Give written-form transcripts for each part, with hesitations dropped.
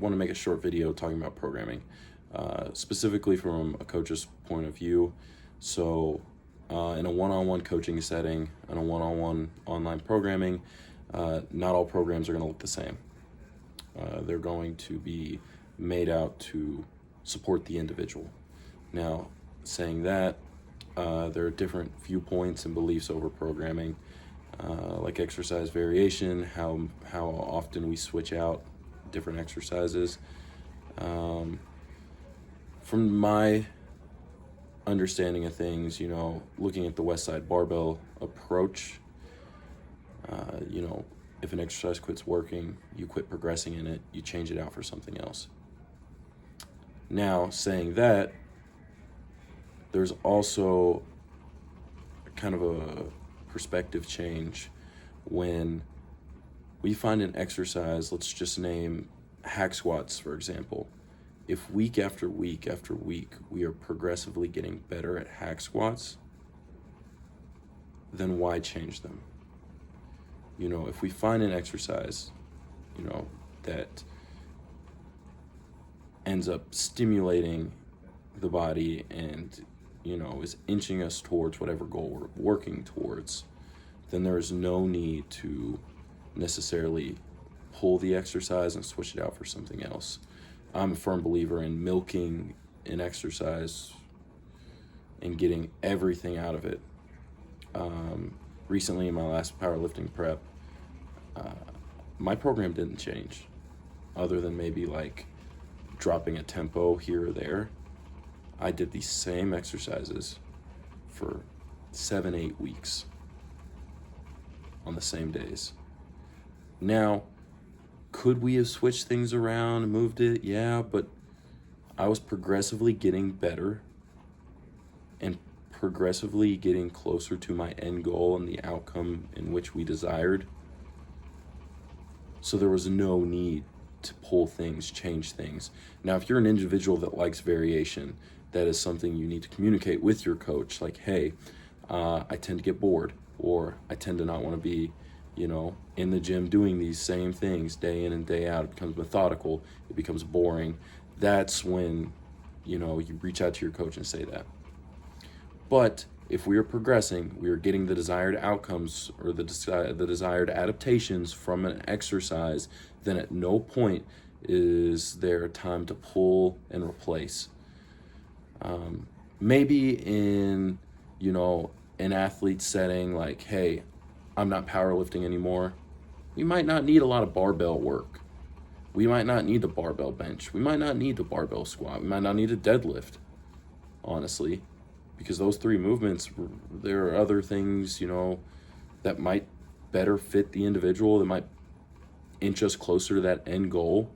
want to make a short video talking about programming, specifically from a coach's point of view. So in a one-on-one coaching setting, in a one-on-one online programming, not all programs are going to look the same. They're going to be made out to support the individual. Now, saying that, there are different viewpoints and beliefs over programming, like exercise variation, how often we switch out different exercises. From my understanding of things, looking at the Westside Barbell approach, if an exercise quits working, you quit progressing in it, you change it out for something else. Now, saying that, there's also kind of a perspective change when we find an exercise. Let's just name hack squats, for example. If week after week after week we are progressively getting better at hack squats, then why change them? If we find an exercise, that ends up stimulating the body and, is inching us towards whatever goal we're working towards, then there is no need to necessarily pull the exercise and switch it out for something else. I'm a firm believer in milking an exercise and getting everything out of it. Recently in my last powerlifting prep, my program didn't change other than maybe like dropping a tempo here or there. I did the same exercises for 7-8 weeks on the same days. Now, could we have switched things around and moved it? Yeah, but I was progressively getting better and progressively getting closer to my end goal and the outcome in which we desired. So there was no need to pull things, change things. Now, if you're an individual that likes variation, that is something you need to communicate with your coach. Like, hey, I tend to get bored, or I tend to not want to be, in the gym doing these same things day in and day out. It becomes methodical. It becomes boring. That's when, you reach out to your coach and say that. But if we are progressing, we are getting the desired outcomes or the desired adaptations from an exercise, then at no point is there time to pull and replace. Maybe in, an athlete setting, like, hey, I'm not powerlifting anymore. We might not need a lot of barbell work. We might not need the barbell bench. We might not need the barbell squat. We might not need a deadlift, honestly, because those three movements, there are other things, that might better fit the individual, that might inch us closer to that end goal.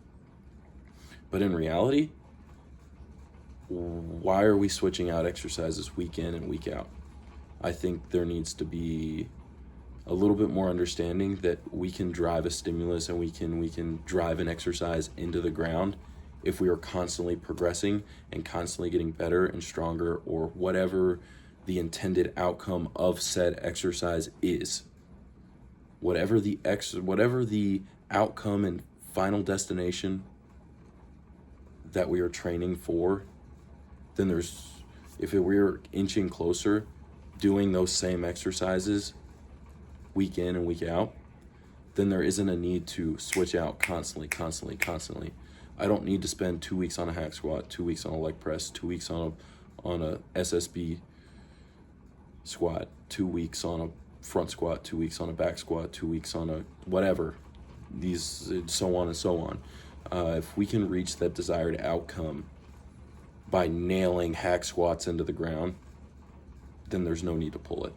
But in reality, why are we switching out exercises week in and week out? I think there needs to be a little bit more understanding that we can drive a stimulus and we can drive an exercise into the ground if we are constantly progressing and constantly getting better and stronger, or whatever the intended outcome of said exercise is. Whatever the outcome and final destination that we are training for, then if we're inching closer doing those same exercises week in and week out, then there isn't a need to switch out constantly. I don't need to spend 2 weeks on a hack squat, 2 weeks on a leg press, 2 weeks on a SSB squat, 2 weeks on a front squat, 2 weeks on a back squat, 2 weeks on a whatever, these, so on and so on. If we can reach that desired outcome by nailing hack squats into the ground, then there's no need to pull it.